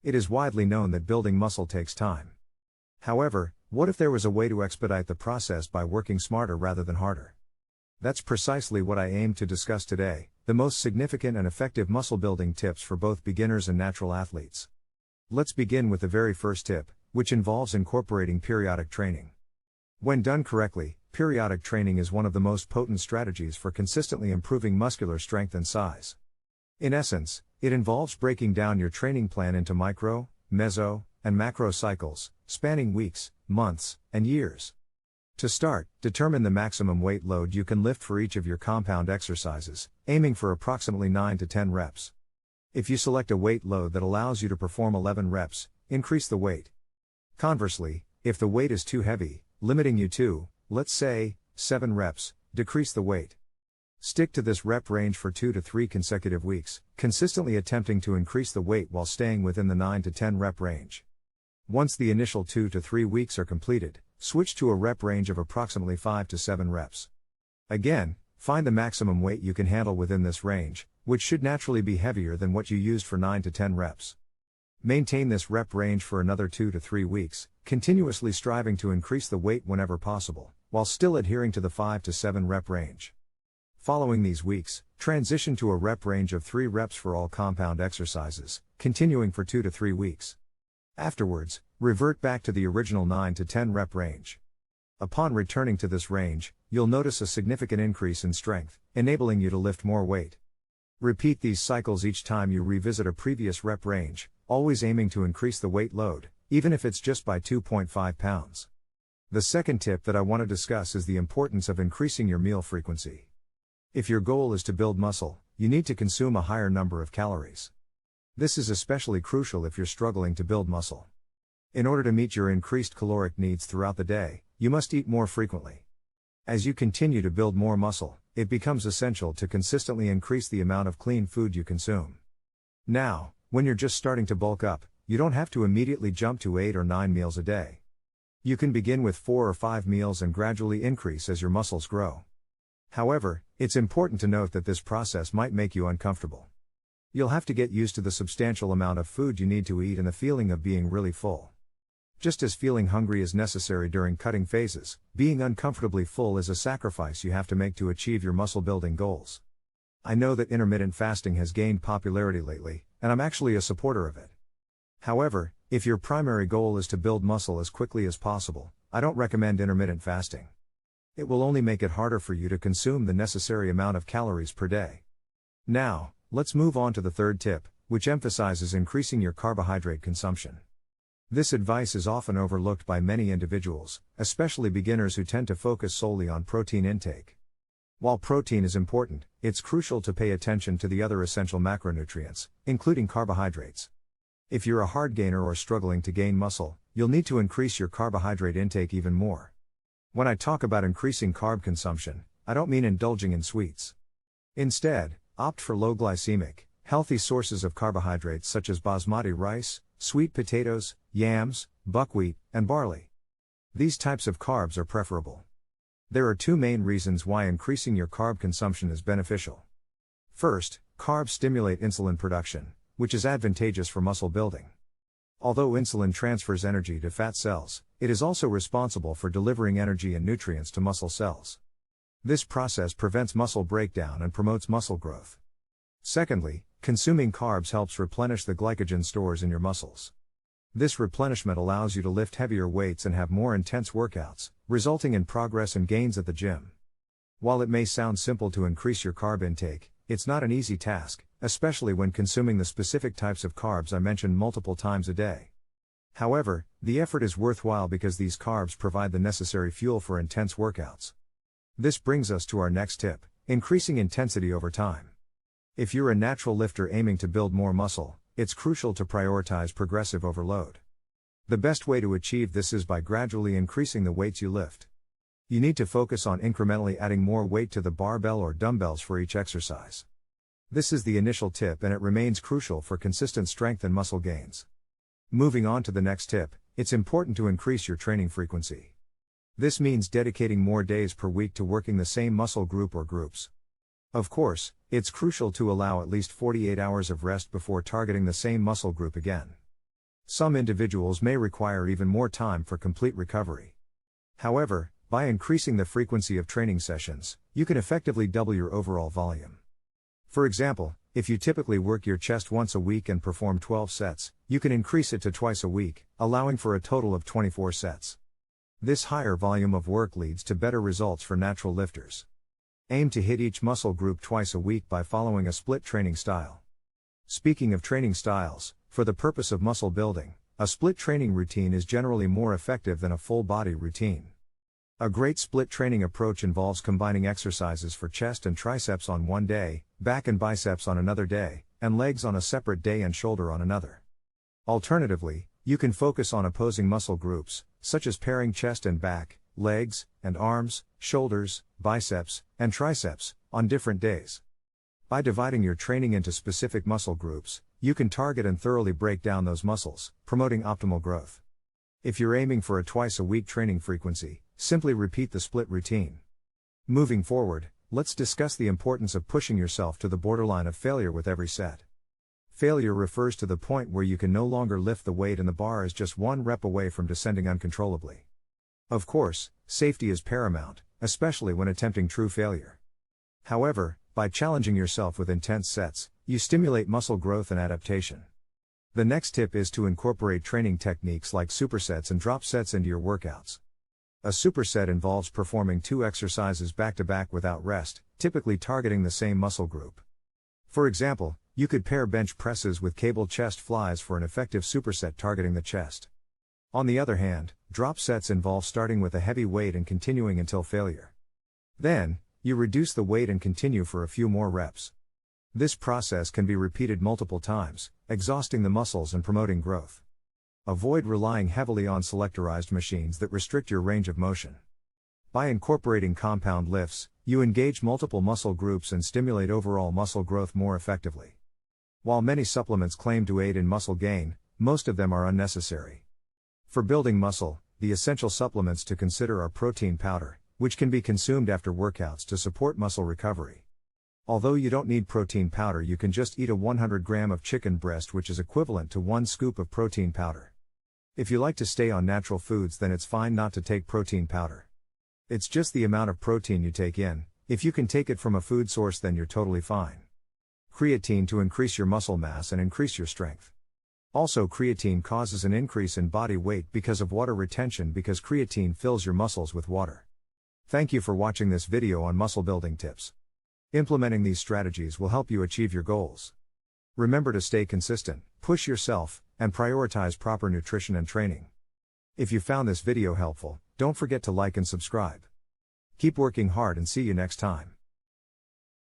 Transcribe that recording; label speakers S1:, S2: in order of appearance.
S1: It is widely known that building muscle takes time. However, what if there was a way to expedite the process by working smarter rather than harder? That's precisely what I aim to discuss today, the most significant and effective muscle building tips for both beginners and natural athletes. Let's begin with the very first tip, which involves incorporating periodic training. When done correctly, periodic training is one of the most potent strategies for consistently improving muscular strength and size. In essence, it involves breaking down your training plan into micro, meso, and macro cycles, spanning weeks, months, and years. To start, determine the maximum weight load you can lift for each of your compound exercises, aiming for approximately 9 to 10 reps. If you select a weight load that allows you to perform 11 reps, increase the weight. Conversely, if the weight is too heavy, limiting you to, let's say, 7 reps, decrease the weight. Stick to this rep range for 2 to 3 consecutive weeks, consistently attempting to increase the weight while staying within the 9 to 10 rep range. Once the initial 2 to 3 weeks are completed, switch to a rep range of approximately 5 to 7 reps. Again, find the maximum weight you can handle within this range, which should naturally be heavier than what you used for 9 to 10 reps. Maintain this rep range for another 2 to 3 weeks, continuously striving to increase the weight whenever possible, while still adhering to the 5 to 7 rep range. Following these weeks, transition to a rep range of 3 reps for all compound exercises, continuing for 2 to 3 weeks. Afterwards, revert back to the original 9 to 10 rep range. Upon returning to this range, you'll notice a significant increase in strength, enabling you to lift more weight. Repeat these cycles each time you revisit a previous rep range, always aiming to increase the weight load, even if it's just by 2.5 pounds. The second tip that I want to discuss is the importance of increasing your meal frequency. If your goal is to build muscle, you need to consume a higher number of calories. This is especially crucial if you're struggling to build muscle. In order to meet your increased caloric needs throughout the day, you must eat more frequently. As you continue to build more muscle, it becomes essential to consistently increase the amount of clean food you consume. Now, when you're just starting to bulk up, you don't have to immediately jump to 8 or 9 meals a day. You can begin with 4 or 5 meals and gradually increase as your muscles grow. However, it's important to note that this process might make you uncomfortable. You'll have to get used to the substantial amount of food you need to eat and the feeling of being really full. Just as feeling hungry is necessary during cutting phases, being uncomfortably full is a sacrifice you have to make to achieve your muscle building goals. I know that intermittent fasting has gained popularity lately, and I'm actually a supporter of it. However, if your primary goal is to build muscle as quickly as possible, I don't recommend intermittent fasting. It will only make it harder for you to consume the necessary amount of calories per day. Now, let's move on to the third tip, which emphasizes increasing your carbohydrate consumption. This advice is often overlooked by many individuals, especially beginners who tend to focus solely on protein intake. While protein is important, it's crucial to pay attention to the other essential macronutrients, including carbohydrates. If you're a hard gainer or struggling to gain muscle, you'll need to increase your carbohydrate intake even more. When I talk about increasing carb consumption, I don't mean indulging in sweets. Instead, opt for low glycemic, healthy sources of carbohydrates such as basmati rice, sweet potatoes, yams, buckwheat, and barley. These types of carbs are preferable. There are 2 main reasons why increasing your carb consumption is beneficial. First, carbs stimulate insulin production, which is advantageous for muscle building. Although insulin transfers energy to fat cells, it is also responsible for delivering energy and nutrients to muscle cells. This process prevents muscle breakdown and promotes muscle growth. Secondly, consuming carbs helps replenish the glycogen stores in your muscles. This replenishment allows you to lift heavier weights and have more intense workouts, resulting in progress and gains at the gym. While it may sound simple to increase your carb intake, it's not an easy task, especially when consuming the specific types of carbs I mentioned multiple times a day. However, the effort is worthwhile because these carbs provide the necessary fuel for intense workouts. This brings us to our next tip, increasing intensity over time. If you're a natural lifter aiming to build more muscle, it's crucial to prioritize progressive overload. The best way to achieve this is by gradually increasing the weights you lift. You need to focus on incrementally adding more weight to the barbell or dumbbells for each exercise. This is the initial tip and it remains crucial for consistent strength and muscle gains. Moving on to the next tip, it's important to increase your training frequency. This means dedicating more days per week to working the same muscle group or groups. Of course, it's crucial to allow at least 48 hours of rest before targeting the same muscle group again. Some individuals may require even more time for complete recovery. However, by increasing the frequency of training sessions, you can effectively double your overall volume. For example, if you typically work your chest once a week and perform 12 sets, you can increase it to twice a week, allowing for a total of 24 sets. This higher volume of work leads to better results for natural lifters. Aim to hit each muscle group twice a week by following a split training style. Speaking of training styles, for the purpose of muscle building, a split training routine is generally more effective than a full body routine. A great split training approach involves combining exercises for chest and triceps on one day, back and biceps on another day, and legs on a separate day and shoulder on another. Alternatively, you can focus on opposing muscle groups, such as pairing chest and back, legs, and arms, shoulders, biceps, and triceps, on different days. By dividing your training into specific muscle groups, you can target and thoroughly break down those muscles, promoting optimal growth. If you're aiming for a twice-a-week training frequency, simply repeat the split routine. Moving forward, let's discuss the importance of pushing yourself to the borderline of failure with every set. Failure refers to the point where you can no longer lift the weight and the bar is just one rep away from descending uncontrollably. Of course, safety is paramount, especially when attempting true failure. However, by challenging yourself with intense sets, you stimulate muscle growth and adaptation. The next tip is to incorporate training techniques like supersets and dropsets into your workouts. A superset involves performing 2 exercises back-to-back without rest, typically targeting the same muscle group. For example, you could pair bench presses with cable chest flies for an effective superset targeting the chest. On the other hand, dropsets involve starting with a heavy weight and continuing until failure. Then, you reduce the weight and continue for a few more reps. This process can be repeated multiple times, exhausting the muscles and promoting growth. Avoid relying heavily on selectorized machines that restrict your range of motion. By incorporating compound lifts, you engage multiple muscle groups and stimulate overall muscle growth more effectively. While many supplements claim to aid in muscle gain, most of them are unnecessary. For building muscle, the essential supplements to consider are protein powder, which can be consumed after workouts to support muscle recovery. Although you don't need protein powder, you can just eat a 100 gram of chicken breast, which is equivalent to 1 scoop of protein powder. If you like to stay on natural foods, then it's fine not to take protein powder. It's just the amount of protein you take in. If you can take it from a food source, then you're totally fine. Creatine to increase your muscle mass and increase your strength. Also, creatine causes an increase in body weight because of water retention, because creatine fills your muscles with water. Thank you for watching this video on muscle building tips. Implementing these strategies will help you achieve your goals. Remember to stay consistent, push yourself, and prioritize proper nutrition and training. If you found this video helpful, don't forget to like and subscribe. Keep working hard and see you next time.